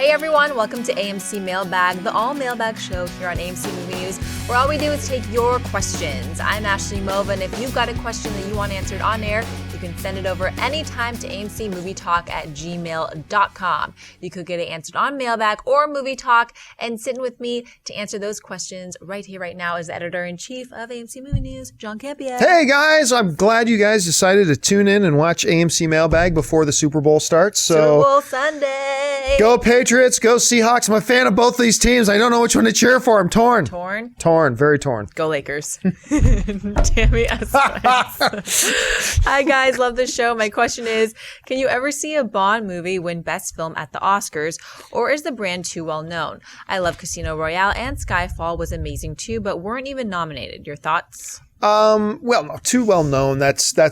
Hey everyone, welcome to AMC Mailbag, the all mailbag show here on AMC Movie News, where all we do is take your questions. I'm Ashley Mova, and if you've got a question that you want answered on air, you can send it over anytime to amcmovietalk@gmail.com. You could get it answered on Mailbag or Movie Talk, and sitting with me to answer those questions right here, right now, is the editor-in-chief of AMC Movie News, John Campea. Hey guys, I'm glad you guys decided to tune in and watch AMC Mailbag before the Super Bowl starts. So Super Bowl Sunday. Go Patriots, go Seahawks. I'm a fan of both these teams. I don't know which one to cheer for. I'm torn. Torn? Torn, very torn. Go Lakers. Tammy S. Hi guys, love the show. My question is, can you ever see a Bond movie win Best Film at the Oscars, or is the brand too well known? I love Casino Royale and Skyfall was amazing too, but weren't even nominated. Your thoughts? Well, no, too well known. That's a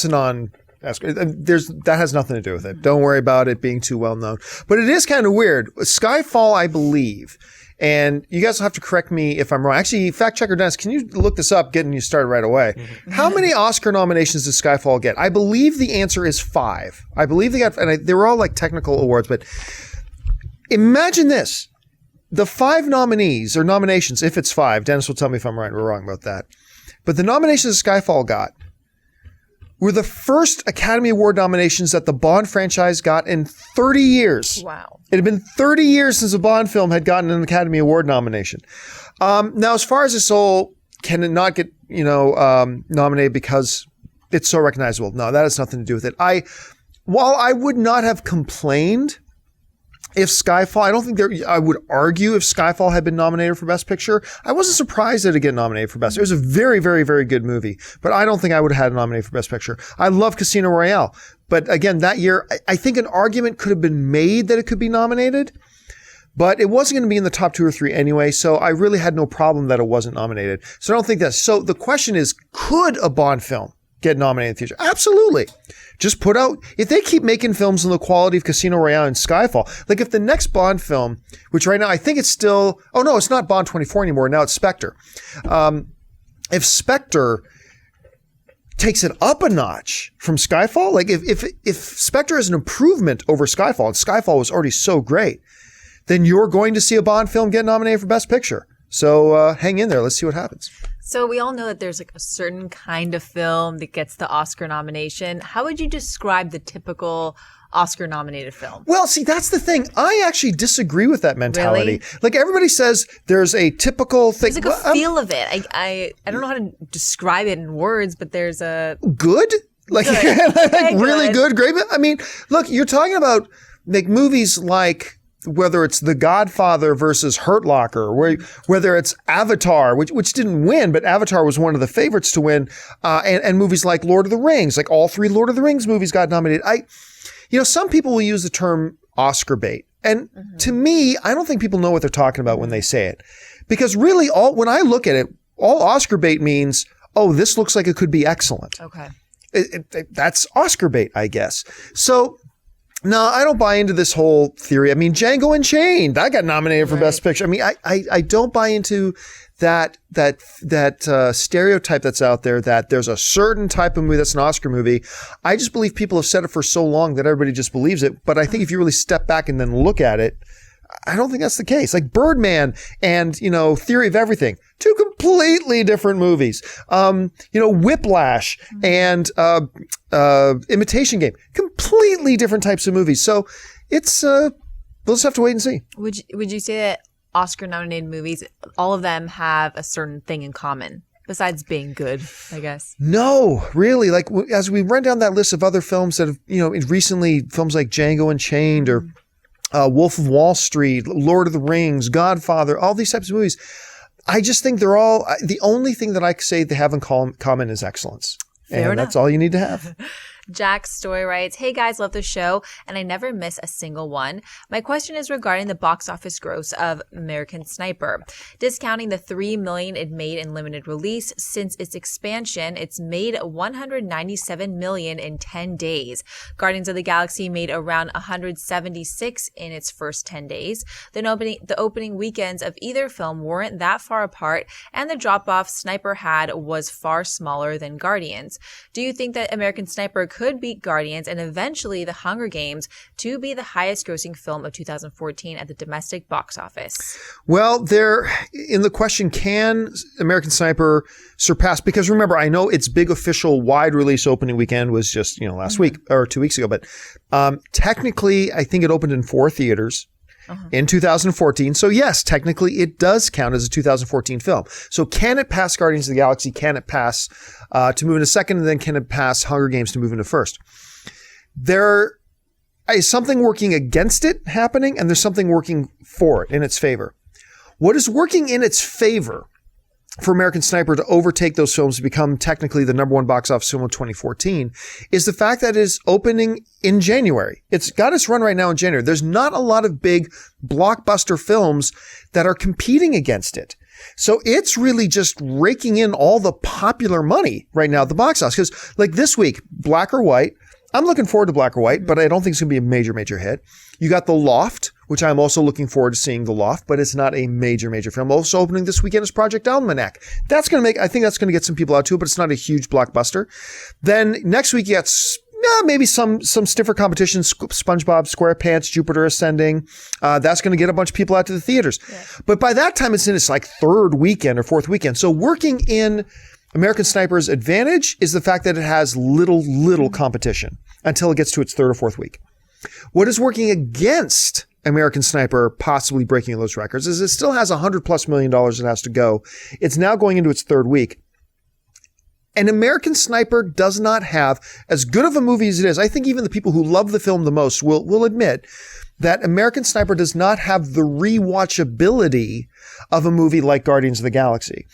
non. That has nothing to do with it. Don't worry about it being too well known. But it is kind of weird. Skyfall, I believe, and you guys will have to correct me if I'm wrong. Actually, fact checker Dennis, can you look this up, getting you started right away? Mm-hmm. How many Oscar nominations did Skyfall get? I believe the answer is 5. I believe they got, and they were all like technical awards, but imagine this. The 5 nominees or nominations, if it's 5, Dennis will tell me if I'm right or wrong about that. But the nominations Skyfall got were the first Academy Award nominations that the Bond franchise got in 30 years. Wow. It had been 30 years since a Bond film had gotten an Academy Award nomination. Now, as far as this whole, can it not get, nominated because it's so recognizable? No, that has nothing to do with it. While I would not have complained if Skyfall, I don't think I would argue if Skyfall had been nominated for Best Picture. I wasn't surprised that it get nominated for Best. It was a very, very, very good movie, but I don't think I would have had it nominated for Best Picture. I love Casino Royale, but again, that year, I think an argument could have been made that it could be nominated, but it wasn't going to be in the top 2 or 3 anyway, so I really had no problem that it wasn't nominated. So I don't think that. So the question is, could a Bond film get nominated in the future? Absolutely. Just put out, if they keep making films in the quality of Casino Royale and Skyfall, like if the next Bond film, which right now I think it's still, oh no, it's not Bond 24 anymore. Now it's Spectre. If Spectre takes it up a notch from Skyfall, like if Spectre is an improvement over Skyfall, and Skyfall was already so great, then you're going to see a Bond film get nominated for Best Picture. So hang in there. Let's see what happens. So we all know that there's like a certain kind of film that gets the Oscar nomination. How would you describe the typical Oscar-nominated film? Well, see, that's the thing. I actually disagree with that mentality. Really? Like everybody says there's a typical thing. There's like a feel of it. I don't know how to describe it in words, but there's a... Good? Like, good. like really good, great. I mean, look, you're talking about like movies like whether it's The Godfather versus Hurt Locker, whether it's Avatar, which didn't win, but Avatar was one of the favorites to win, and movies like Lord of the Rings, like all 3 Lord of the Rings movies got nominated. Some people will use the term Oscar bait, and to me, I don't think people know what they're talking about when they say it, because really, when I look at it, all Oscar bait means, oh, this looks like it could be excellent. Okay, that's Oscar bait, I guess. So. No, I don't buy into this whole theory. I mean, Django Unchained, I got nominated for Best Picture. I mean, I don't buy into that stereotype that's out there that there's a certain type of movie that's an Oscar movie. I just believe people have said it for so long that everybody just believes it. But I think if you really step back and then look at it, I don't think that's the case. Like Birdman and, Theory of Everything, 2 completely different movies. Whiplash and Imitation Game, completely different types of movies. So it's, we'll just have to wait and see. Would you say that Oscar-nominated movies, all of them have a certain thing in common? Besides being good, I guess. No, really. Like as we run down that list of other films that have, recently films like Django Unchained or Wolf of Wall Street, Lord of the Rings, Godfather, all these types of movies. I just think they're all, the only thing that I could say they have in common is excellence. Fair enough. That's all you need to have. Jack's story writes, "Hey guys, love the show, and I never miss a single one. My question is regarding the box office gross of American Sniper. Discounting the $3 million it made in limited release, since its expansion, it's made $197 million in 10 days. Guardians of the Galaxy made around $176 in its first 10 days. The opening weekends of either film weren't that far apart, and the drop-off Sniper had was far smaller than Guardians. Do you think that American Sniper could beat Guardians and eventually The Hunger Games to be the highest grossing film of 2014 at the domestic box office? Well, in the question, can American Sniper surpass, because remember, I know its big official wide release opening weekend was just, last week or 2 weeks ago, but technically I think it opened in 4 theaters. In 2014. So yes, technically it does count as a 2014 film. So can it pass Guardians of the Galaxy? Can it pass to move into second? And then can it pass Hunger Games to move into first? There is something working against it happening, and there's something working for it in its favor. What is working in its favor for American Sniper to overtake those films to become technically the number 1 box office film of 2014 is the fact that it is opening in January. It's got its run right now in January. There's not a lot of big blockbuster films that are competing against it. So it's really just raking in all the popular money right now at the box office. Because like this week, Black or White, I'm looking forward to Black or White, but I don't think it's going to be a major, major hit. You got The Loft, which I'm also looking forward to seeing The Loft, but it's not a major, major film. Also opening this weekend is Project Almanac. I think that's going to get some people out too, but it's not a huge blockbuster. Then next week you got maybe some stiffer competition, SpongeBob SquarePants, Jupiter Ascending. That's going to get a bunch of people out to the theaters. Yeah. But by that time it's in its like 3rd weekend or 4th weekend. So working in American Sniper's advantage is the fact that it has little competition until it gets to its 3rd or 4th week. What is working against American Sniper possibly breaking those records is it still has $100+ million it has to go. It's now going into its 3rd week. And American Sniper does not have as good of a movie as it is. I think even the people who love the film the most will admit that American Sniper does not have the rewatchability of a movie like Guardians of the Galaxy.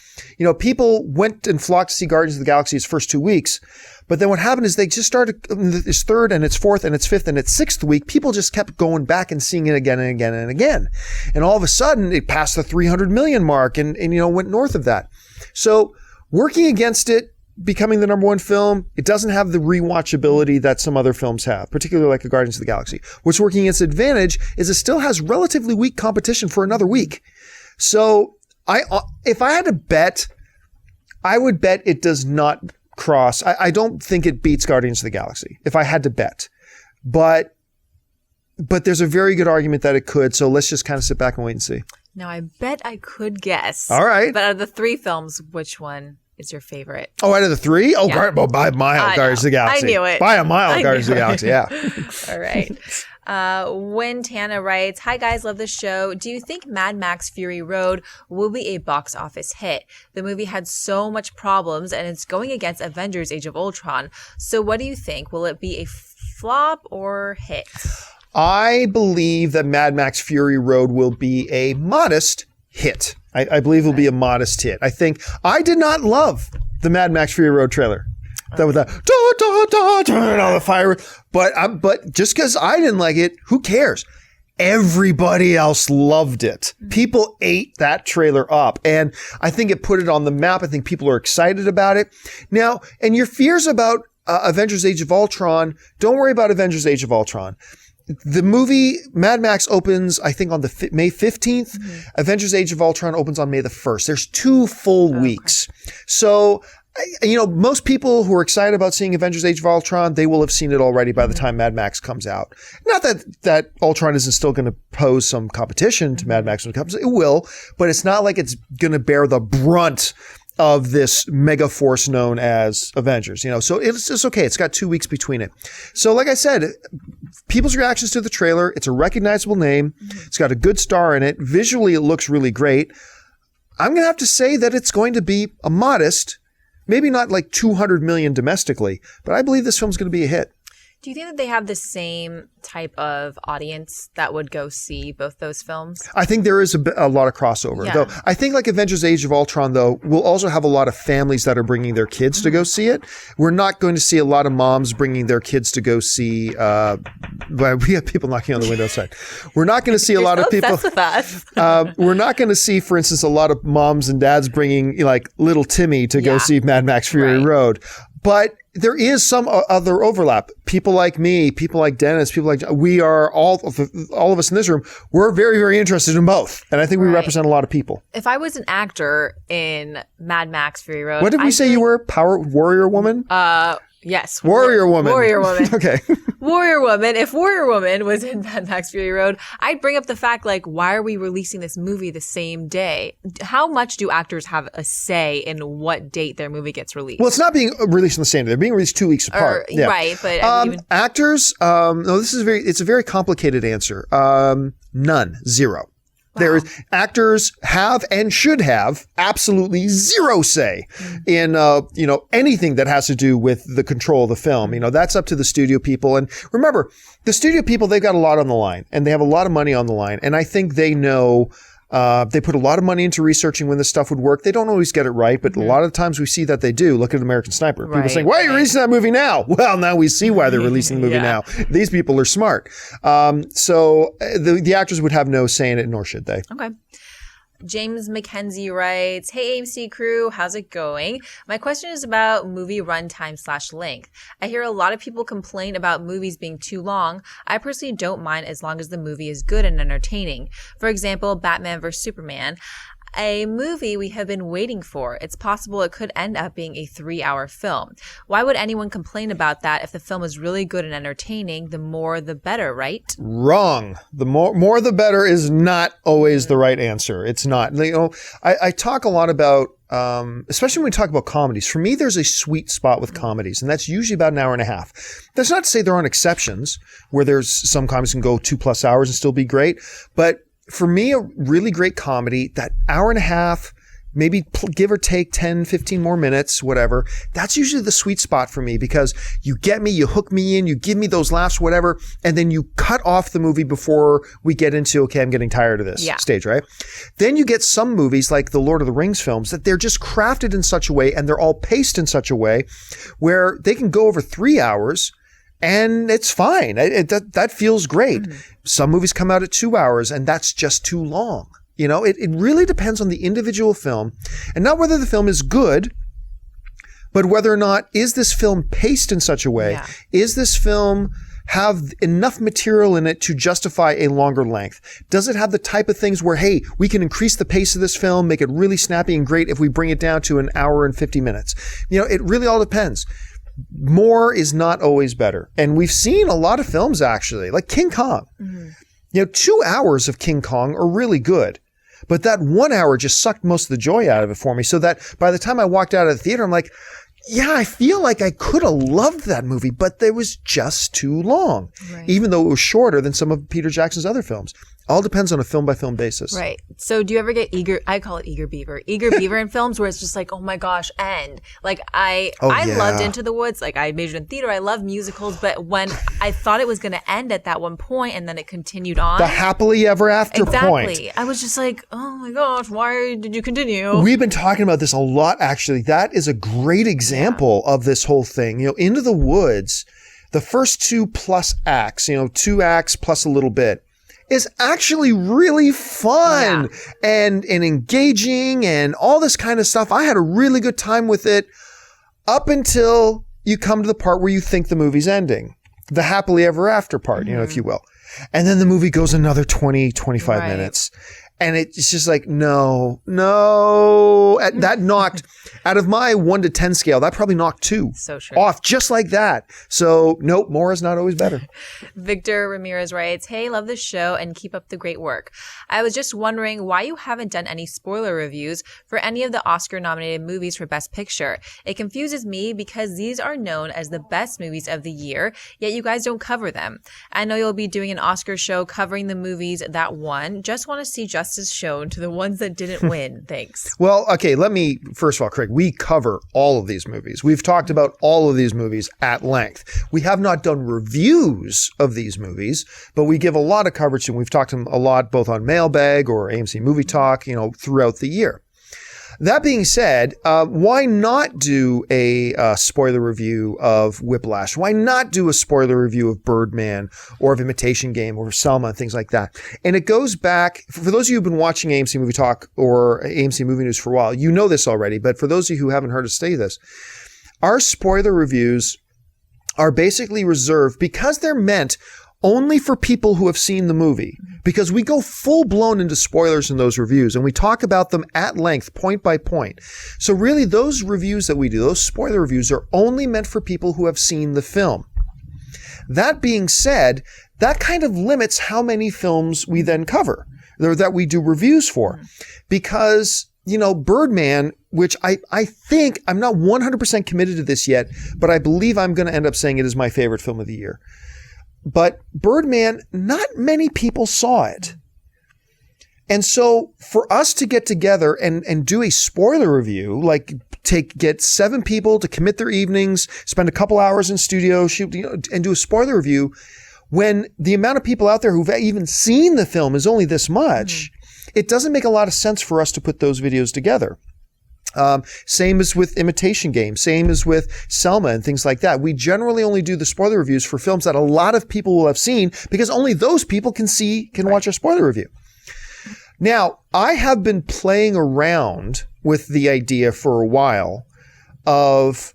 People went and flocked to see Guardians of the Galaxy its first 2 weeks, but then what happened is they just started its 3rd and its 4th and its 5th and its 6th week. People just kept going back and seeing it again and again and again. And all of a sudden it passed the 300 million mark and went north of that. So working against it, becoming the number 1 film, it doesn't have the rewatchability that some other films have, particularly like Guardians of the Galaxy. What's working in its advantage is it still has relatively weak competition for another week. So if I had to bet, I would bet it does not cross. I don't think it beats Guardians of the Galaxy if I had to bet, but there's a very good argument that it could. So let's just kind of sit back and wait and see. Now I bet I could guess. All right. But out of the 3 films, which one is your favorite? Oh, out of the 3? Oh, yeah. By a mile, Guardians of the Galaxy. I knew it. By a mile, Guardians of the Galaxy, yeah. All right. When Tana writes, "Hi guys, love the show. Do you think Mad Max Fury Road will be a box office hit? The movie had so much problems and it's going against Avengers Age of Ultron. So what do you think? Will it be a flop or hit?" I believe that Mad Max Fury Road will be a modest hit. I believe it will be a modest hit. I did not love the Mad Max Fury Road trailer. That with that turn on the fire. But just because I didn't like it, who cares? Everybody else loved it. People ate that trailer up, and I think it put it on the map. I think people are excited about it now. And your fears about Avengers Age of Ultron, don't worry about Avengers Age of Ultron. The movie Mad Max opens, I think, on the May 15th. Mm-hmm. Avengers Age of Ultron opens on May the 1st. There's 2 full weeks. So, most people who are excited about seeing Avengers Age of Ultron, they will have seen it already by the time Mad Max comes out. Not that Ultron isn't still going to pose some competition to Mad Max when it comes. It will, but it's not like it's going to bear the brunt of this mega force known as Avengers, so it's okay. It's got 2 weeks between it. So like I said, people's reactions to the trailer, it's a recognizable name. It's got a good star in it. Visually, it looks really great. I'm going to have to say that it's going to be a modest, maybe not like 200 million domestically, but I believe this film's going to be a hit. Do you think that they have the same type of audience that would go see both those films? I think there is a lot of crossover. Yeah. Though I think like Avengers Age of Ultron, though, will also have a lot of families that are bringing their kids to go see it. We're not going to see a lot of moms bringing their kids to go see, we have people knocking on the window outside. We're not going to see a lot of people. With us. We're not going to see, for instance, a lot of moms and dads bringing like little Timmy to go see Mad Max Fury Road. But there is some other overlap. People like me, people like Dennis, people like we are all of us in this room. We're very, very interested in both, and I think we represent a lot of people. If I was an actor in Mad Max Fury Road, what did we say you were? Power warrior woman? Yes. Warrior Woman. Warrior Woman. Okay. Warrior Woman. If Warrior Woman was in Mad Max Fury Road, I'd bring up the fact, like, why are we releasing this movie the same day? How much do actors have a say in what date their movie gets released? Well, it's not being released on the same day. They're being released 2 weeks apart. Yeah. Right, but actors, no, it's a very complicated answer. None. Zero. Wow. Actors have and should have absolutely zero say in, anything that has to do with the control of the film. That's up to the studio people. And remember, the studio people, they've got a lot on the line and they have a lot of money on the line. And I think they know, they put a lot of money into researching when this stuff would work. They don't always get it right, but a lot of times we see that they do. Look at American Sniper. People saying, why are you releasing that movie now? Well, now we see why they're releasing the movie now. These people are smart. So the actors would have no say in it, nor should they. Okay. James Mckenzie writes, hey, AMC Crew, how's it going? My question is about movie runtime / length. I hear a lot of people complain about movies being too long. I personally don't mind as long as the movie is good and entertaining. For example, Batman vs. Superman, a movie we have been waiting for. It's possible it could end up being a 3-hour film. Why would anyone complain about that if the film is really good and entertaining? The more, the better, right? Wrong. The more the better is not always the right answer. It's not. I talk a lot about, especially when we talk about comedies. For me, there's a sweet spot with comedies, and that's usually about an hour and a half. That's not to say there aren't exceptions where there's some comedies can go 2+ hours and still be great, but for me, a really great comedy, that hour and a half, maybe give or take 10, 15 more minutes, whatever. That's usually the sweet spot for me because you get me, you hook me in, you give me those laughs, whatever, and then you cut off the movie before we get into, okay, I'm getting tired of this stage, right? Then you get some movies like the Lord of the Rings films that they're just crafted in such a way and they're all paced in such a way where they can go over 3 hours and it's fine. That feels great. Some movies come out at 2 hours and that's just too long. It really depends on the individual film and not whether the film is good, but whether or not is this film paced in such a way? Yeah. Is this film have enough material in it to justify a longer length? Does it have the type of things where, hey, we can increase the pace of this film, make it really snappy and great if we bring it down to an hour and 50 minutes? It really all depends. More is not always better. And we've seen a lot of films actually, like King Kong. 2 hours of King Kong are really good. But that 1 hour just sucked most of the joy out of it for me. So that by the time I walked out of the theater, I'm like, yeah, I feel like I could have loved that movie, but it was just too long, even though it was shorter than some of Peter Jackson's other films. All depends on a film-by-film basis. Right. So do you ever get I call it eager beaver in films where it's just like, oh my gosh, end. Like I loved Into the Woods. Like I majored in theater. I love musicals. But when I thought it was going to end at that one point and then it continued on. The happily ever after point. Exactly. I was just like, oh my gosh, why did you continue? We've been talking about this a lot, actually. That is a great example of this whole thing. Into the Woods, the first 2+ acts, 2 acts plus a little bit, is actually really fun and engaging and all this kind of stuff. I had a really good time with it up until you come to the part where you think the movie's ending. The happily ever after part, if you will. And then the movie goes another 20, 25 minutes. And it's just like, no. That knocked, out of my 1 to 10 scale, that probably knocked 2 off just like that. So, nope, more is not always better. Victor Ramirez writes, hey, love the show and keep up the great work. I was just wondering why you haven't done any spoiler reviews for any of the Oscar-nominated movies for Best Picture. It confuses me because these are known as the best movies of the year, yet you guys don't cover them. I know you'll be doing an Oscar show covering the movies that won. Just want to see justice shown to the ones that didn't win. Thanks. Well, okay, let me, first of all, Craig, we cover all of these movies. We've talked about all of these movies at length. We have not done reviews of these movies, but we give a lot of coverage and we've talked to them a lot both on Mailbag or AMC Movie Talk, throughout the year. That being said, why not do a spoiler review of Whiplash? Why not do a spoiler review of Birdman or of Imitation Game or Selma and things like that? And it goes back, for those of you who've been watching AMC Movie Talk or AMC Movie News for a while, you know this already, but for those of you who haven't heard us say this, our spoiler reviews are basically reserved because they're meant only for people who have seen the movie, because we go full blown into spoilers in those reviews and we talk about them at length, point by point. So really those reviews that we do, those spoiler reviews, are only meant for people who have seen the film. That being said, that kind of limits how many films we then cover, or that we do reviews for, because, you know, Birdman, which I think, I'm not 100% committed to this yet, but I believe I'm going to end up saying it is my favorite film of the year. But Birdman, not many people saw it. And so for us to get together and do a spoiler review, like get 7 people to commit their evenings, spend a couple hours in studio, shoot, you know, and do a spoiler review, when the amount of people out there who've even seen the film is only this much, it doesn't make a lot of sense for us to put those videos together. Same as with Imitation Game, same as with Selma and things like that. We generally only do the spoiler reviews for films that a lot of people will have seen, because only those people can watch our spoiler review. Now, I have been playing around with the idea for a while of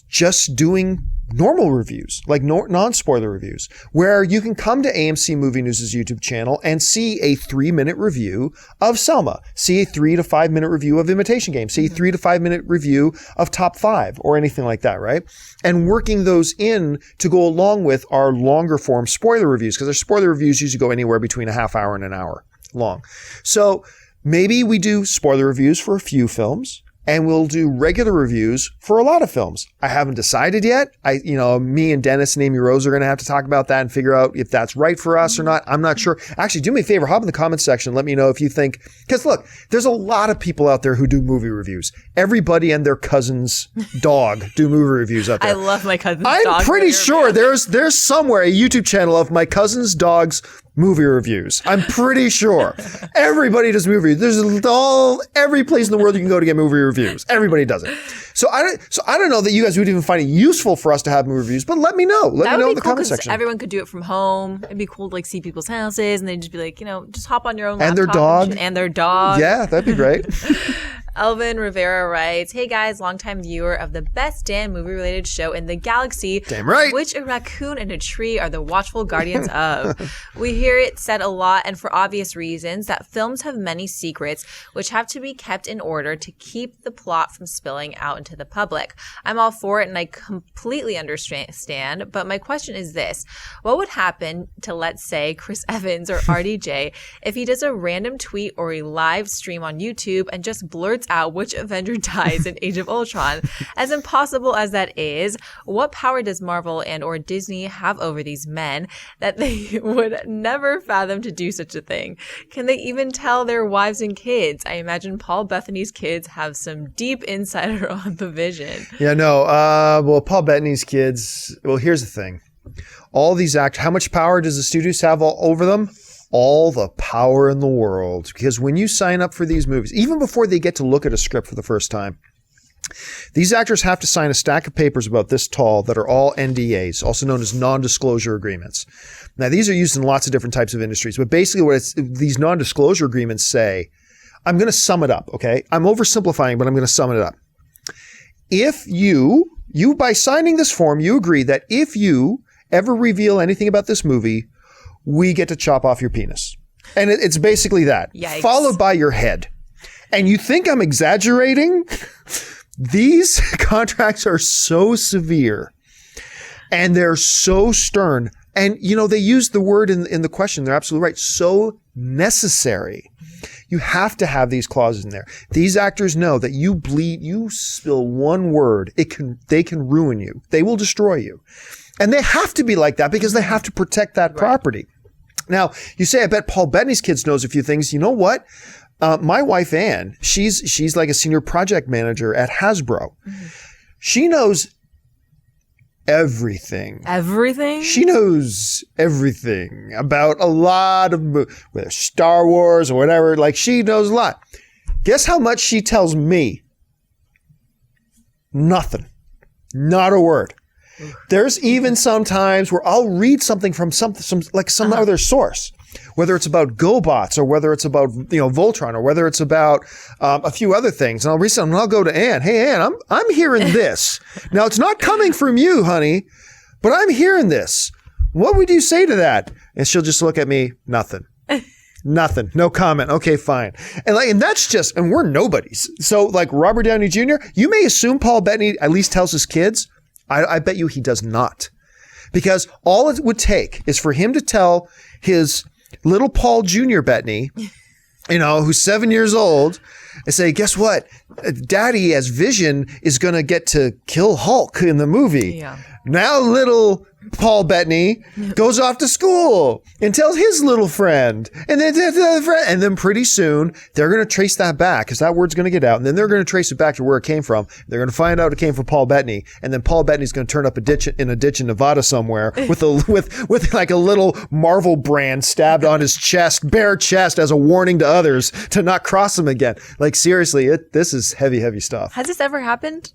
just doing normal reviews, like non-spoiler reviews, where you can come to AMC Movie News' YouTube channel and see a 3-minute review of Selma, see a 3 to 5 minute review of Imitation Game, see a 3 to 5 minute review of Top 5 or anything like that, right? And working those in to go along with our longer form spoiler reviews, because our spoiler reviews usually go anywhere between a half hour and an hour long. So maybe we do spoiler reviews for a few films, and we'll do regular reviews for a lot of films. I haven't decided yet. Me and Dennis and Amy Rose are going to have to talk about that and figure out if that's right for us or not. I'm not sure. Actually, do me a favor. Hop in the comments section. Let me know if you think, because look, there's a lot of people out there who do movie reviews. Everybody and their cousin's dog do movie reviews out there. I love my cousin's dog. I'm pretty sure there's somewhere a YouTube channel of my cousin's dog's movie reviews. I'm pretty sure. Everybody does movie reviews. There's every place in the world you can go to get movie reviews. Everybody does it. So I don't know that you guys would even find it useful for us to have movie reviews, but let me know. Let me know in the comment section. Everyone could do it from home. It'd be cool to like see people's houses, and they'd just be like, just hop on your own laptop. And their dog. And their dog. Yeah, that'd be great. Elvin Rivera writes, "Hey guys, longtime viewer of the best damn movie-related show in the galaxy. Damn right. Which a raccoon and a tree are the watchful guardians of? We hear it said a lot, and for obvious reasons, that films have many secrets which have to be kept in order to keep the plot from spilling out into the public. I'm all for it, and I completely understand, but my question is this. What would happen to, let's say, Chris Evans or RDJ if he does a random tweet or a live stream on YouTube and just blurts out which Avenger dies in Age of Ultron? As impossible as that is, what power does Marvel and or Disney have over these men that they would never fathom to do such a thing? Can they even tell their wives and kids? I imagine Paul Bettany's kids have some deep insider on the vision." Yeah, no. Well, Paul Bettany's kids, well, here's the thing. All these actors, how much power does the studios have over them? All the power in the world. Because when you sign up for these movies, even before they get to look at a script for the first time, these actors have to sign a stack of papers about this tall that are all NDAs, also known as non-disclosure agreements. Now, these are used in lots of different types of industries, but basically what these non-disclosure agreements say, I'm going to sum it up, okay? I'm oversimplifying, but I'm going to sum it up. If you by signing this form, you agree that if you ever reveal anything about this movie, we get to chop off your penis. And it's basically that. Yikes. Followed by your head. And you think I'm exaggerating? These contracts are so severe and they're so stern. And, they use the word in the question. They're absolutely right. So necessary. You have to have these clauses in there. These actors know that you spill one word, they can ruin you. They will destroy you. And they have to be like that because they have to protect that property. Now, you say, I bet Paul Bettany's kids knows a few things. You know what? My wife, Ann, she's like a senior project manager at Hasbro. Mm-hmm. She knows everything. Everything? She knows everything about a lot of whether Star Wars or whatever. Like, she knows a lot. Guess how much she tells me? Nothing. Not a word. There's even some times where I'll read something from some other source, whether it's about GoBots or whether it's about Voltron or whether it's about a few other things, and I'll read something and I'll go to Ann. Hey Ann, I'm hearing this. Now it's not coming from you, honey, but I'm hearing this. What would you say to that? And she'll just look at me, nothing. Nothing. No comment. Okay, fine. And that's just, and we're nobodies. So like Robert Downey Jr., you may assume Paul Bettany at least tells his kids. I bet you he does not. Because all it would take is for him to tell his little Paul Jr. Bettany, who's 7 years old, and say, guess what? Daddy, as Vision, is going to get to kill Hulk in the movie. Yeah. Now little Paul Bettany goes off to school and tells his little friend, and then pretty soon they're going to trace that back because that word's going to get out, and then they're going to trace it back to where it came from. They're going to find out it came from Paul Bettany, and then Paul Bettany's going to turn up in a ditch in Nevada somewhere with like a little Marvel brand stabbed on his chest, bare chest, as a warning to others to not cross him again. Like seriously, this is heavy stuff. Has this ever happened?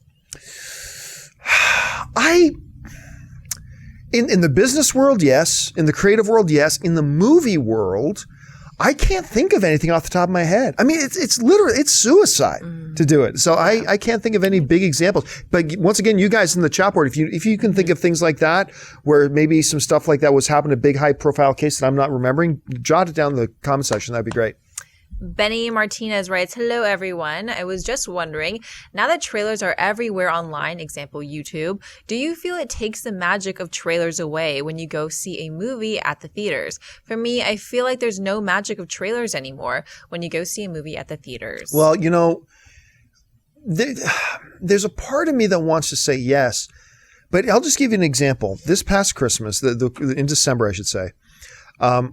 In the business world, yes. In the creative world, yes. In the movie world, I can't think of anything off the top of my head. I mean, it's literally, it's suicide to do it. So I can't think of any big examples. But once again, you guys in the chat board, if you can think of things like that, where maybe some stuff like that was happening, a big high profile case that I'm not remembering, jot it down in the comment section. That'd be great. Benny Martinez writes, hello, everyone. I was just wondering, now that trailers are everywhere online, example, YouTube, do you feel it takes the magic of trailers away when you go see a movie at the theaters? For me, I feel like there's no magic of trailers anymore when you go see a movie at the theaters. Well, there's a part of me that wants to say yes, but I'll just give you an example. This past Christmas, in December, I should say,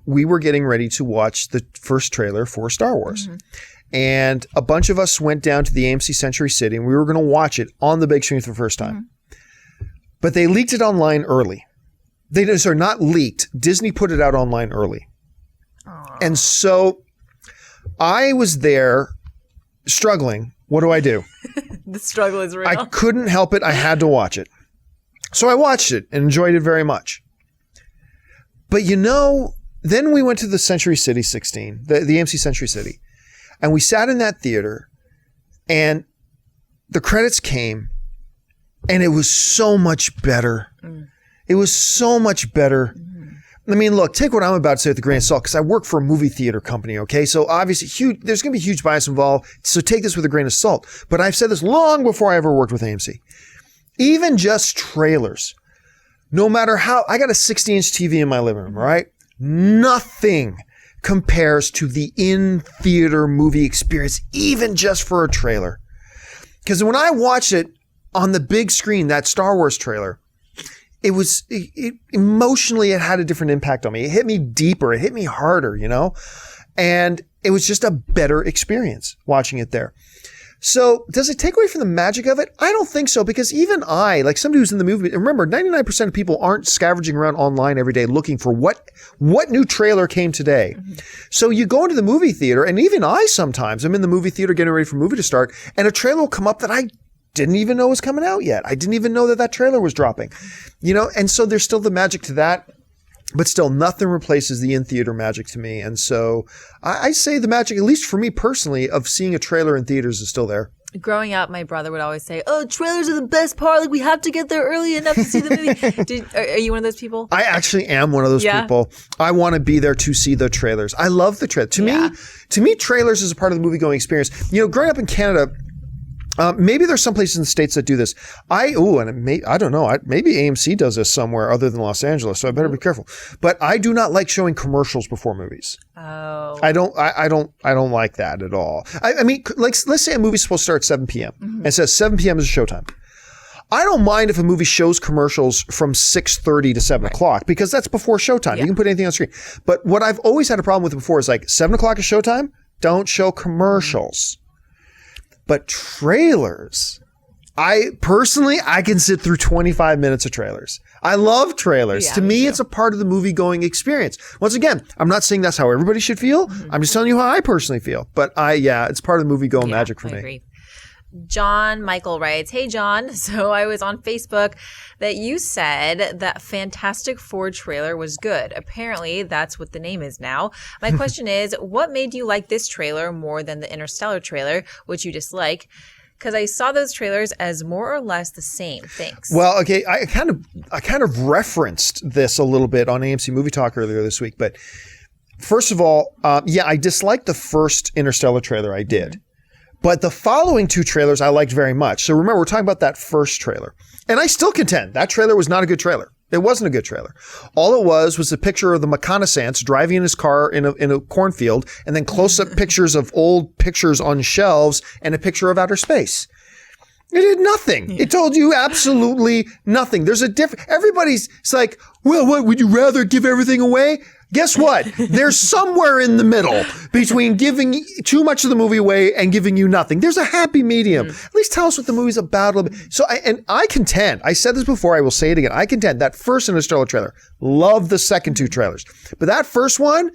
we were getting ready to watch the first trailer for Star Wars. Mm-hmm. And a bunch of us went down to the AMC Century City and we were going to watch it on the big screen for the first time. Mm-hmm. But they leaked it online early. Not leaked. Disney put it out online early. Aww. And so I was there struggling. What do I do? The struggle is real. I couldn't help it. I had to watch it. So I watched it and enjoyed it very much. But then we went to the Century City 16, the AMC Century City, and we sat in that theater and the credits came and it was so much better. Mm. It was so much better. Mm. I mean, look, take what I'm about to say with a grain of salt because I work for a movie theater company, okay? So obviously there's going to be huge bias involved. So take this with a grain of salt. But I've said this long before I ever worked with AMC. Even just trailers. No matter how, I got a 60-inch TV in my living room, right? Nothing compares to the in-theater movie experience, even just for a trailer. Because when I watched it on the big screen, that Star Wars trailer, emotionally, it had a different impact on me. It hit me deeper. It hit me harder, And it was just a better experience watching it there. So does it take away from the magic of it? I don't think so, because even I, like somebody who's in the movie, remember 99% of people aren't scavenging around online every day looking for what new trailer came today. Mm-hmm. So you go into the movie theater, and even I sometimes, I'm in the movie theater getting ready for a movie to start, and a trailer will come up that I didn't even know was coming out yet. I didn't even know that trailer was dropping, and so there's still the magic to that. But still, nothing replaces the in-theater magic to me. And so I say the magic, at least for me personally, of seeing a trailer in theaters is still there. Growing up, my brother would always say, oh, trailers are the best part. Like, we have to get there early enough to see the movie. Are you one of those people? I actually am one of those people. I want to be there to see the trailers. I love the trailer. To me, trailers is a part of the movie-going experience. Growing up in Canada, maybe there's some places in the States that do this. I don't know. Maybe AMC does this somewhere other than Los Angeles, so I better be careful. But I do not like showing commercials before movies. Oh. I don't like that at all. I mean, like, let's say a movie's supposed to start at 7 p.m. Mm-hmm. and it says 7 p.m. is showtime. I don't mind if a movie shows commercials from 6:30 to 7 o'clock because that's before showtime. Yeah. You can put anything on screen. But what I've always had a problem with before is like 7 o'clock is showtime. Don't show commercials. But trailers, I can sit through 25 minutes of trailers. I love trailers. Yeah, to me, it's a part of the movie-going experience. Once again, I'm not saying that's how everybody should feel. Mm-hmm. I'm just telling you how I personally feel. But it's part of the movie-going magic for me. I agree. John Michael writes, hey, John. So I was on Facebook that you said that Fantastic Four trailer was good. Apparently, that's what the name is now. My question is, what made you like this trailer more than the Interstellar trailer, which you dislike? because I saw those trailers as more or less the same. Thanks. Well, okay, I kind of referenced this a little bit on AMC Movie Talk earlier this week, but first of all, I disliked the first Interstellar trailer. I did. But the following two trailers I liked very much. So remember, we're talking about that first trailer. And I still contend that trailer was not a good trailer. It wasn't a good trailer. All it was a picture of the reconnaissance driving in his car in a cornfield, and then close-up pictures of old pictures on shelves and a picture of outer space. It did nothing. It told you absolutely nothing. There's a different. Everybody's like, well, what would you rather give everything away? Guess what? There's somewhere in the middle between giving too much of the movie away and giving you nothing. There's a happy medium. At least tell us what the movie's about a little bit. So, I contend, I said this before, I will say it again. I contend that first Interstellar trailer, love the second two trailers. But that first one,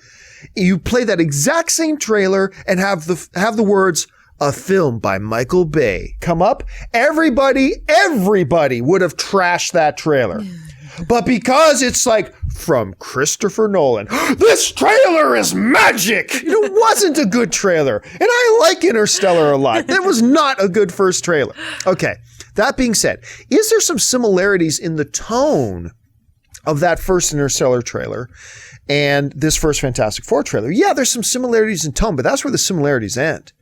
you play that exact same trailer and have the words, a film by Michael Bay come up. Everybody would have trashed that trailer. But because it's like from Christopher Nolan, this trailer is magic. It wasn't a good trailer. And I like Interstellar a lot. That was not a good first trailer. Okay. That being said, is there some similarities in the tone of that first Interstellar trailer and this first Fantastic Four trailer? Yeah, there's some similarities in tone, but that's where the similarities end.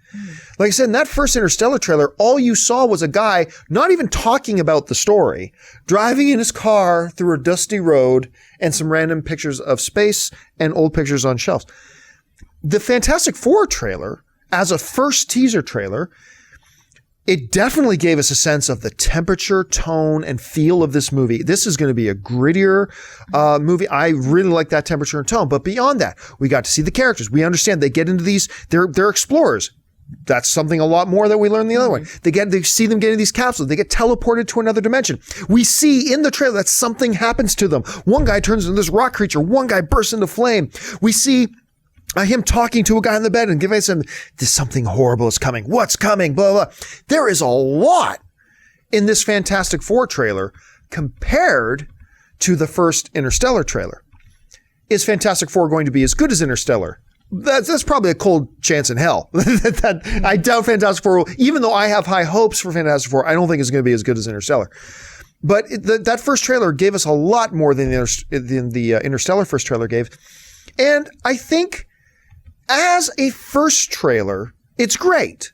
Like I said, in that first Interstellar trailer, all you saw was a guy not even talking about the story, driving in his car through a dusty road and some random pictures of space and old pictures on shelves. The Fantastic Four trailer, as a first teaser trailer, it definitely gave us a sense of the temperature, tone, and feel of this movie. This is going to be a grittier movie. I really like that temperature and tone. But beyond that, we got to see the characters. We understand they get into these, they're explorers. That's something a lot more that we learned the other way. They see them get into these capsules. They get teleported to another dimension. We see in the trailer that something happens to them. One guy turns into this rock creature. One guy bursts into flame. We see him talking to a guy in the bed and giving him, "There's something horrible is coming. What's coming?" Blah, blah, blah. There is a lot in this Fantastic Four trailer compared to the first Interstellar trailer. Is Fantastic Four going to be as good as Interstellar? That's probably a cold chance in hell. I doubt Fantastic Four will, even though I have high hopes for Fantastic Four, I don't think it's going to be as good as Interstellar. But that first trailer gave us a lot more than the Interstellar first trailer gave. And I think as a first trailer, it's great.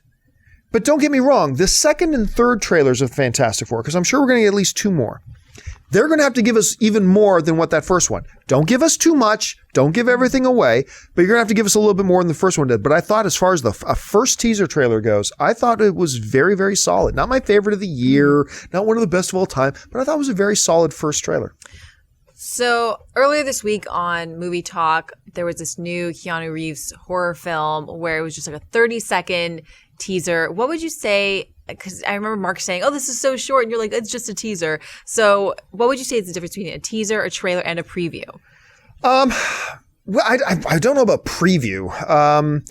But don't get me wrong, the second and third trailers of Fantastic Four, because I'm sure we're going to get at least two more, they're going to have to give us even more than what that first one. Don't give us too much. Don't give everything away. But you're going to have to give us a little bit more than the first one did. But I thought as far as a first teaser trailer goes, I thought it was very, very solid. Not my favorite of the year. Not one of the best of all time. But I thought it was a very solid first trailer. So earlier this week on Movie Talk, there was this new Keanu Reeves horror film where it was just like a 30-second teaser. What would you say? Because I remember Mark saying, "Oh, this is so short," and you're like, "It's just a teaser." So, what would you say is the difference between a teaser, a trailer, and a preview? Well, I don't know about preview,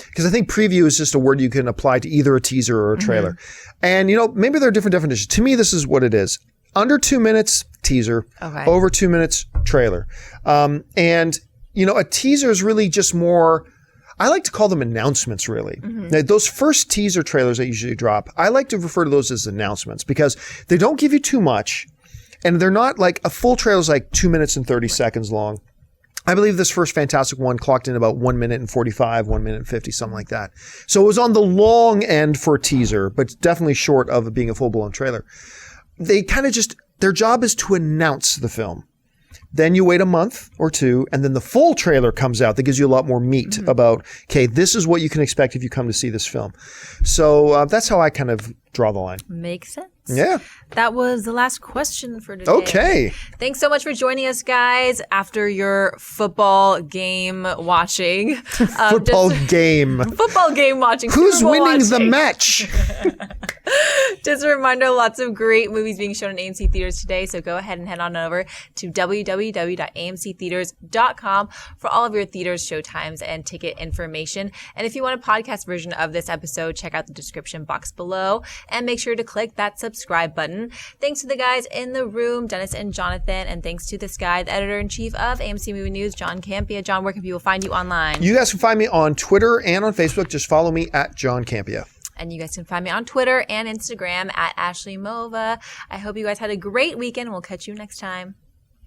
because I think preview is just a word you can apply to either a teaser or a trailer. And maybe there are different definitions. To me, this is what it is: under 2 minutes, teaser; over 2 minutes, trailer. And a teaser is really just more. I like to call them announcements, really. Now, those first teaser trailers that usually drop, I like to refer to those as announcements because they don't give you too much, and they're not like a full trailer is like 2 minutes and 30 seconds long. I believe this first Fantastic one clocked in about 1 minute and 45, 1 minute and 50, something like that. So it was on the long end for a teaser, but definitely short of it being a full-blown trailer. They kind of their job is to announce the film. Then you wait a month or two, and then the full trailer comes out that gives you a lot more meat about, okay, this is what you can expect if you come to see this film. So that's how I kind of draw the line. Makes sense. Yeah. That was the last question for today. Okay. Thanks so much for joining us, guys, after your football game watching. Football game watching. Who's winning the match? Just a reminder, lots of great movies being shown in AMC Theaters today, so go ahead and head on over to www.amctheaters.com for all of your theaters showtimes and ticket information. And if you want a podcast version of this episode, check out the description box below and make sure to click that subscribe button. Thanks to the guys in the room, Dennis and Jonathan, and thanks to this guy, the editor-in-chief of AMC Movie News, John Campia. John, where can people find you online? You guys can find me on Twitter and on Facebook. Just follow me at John Campia. And you guys can find me on Twitter and Instagram at Ashley Mova. I hope you guys had a great weekend. We'll catch you next time.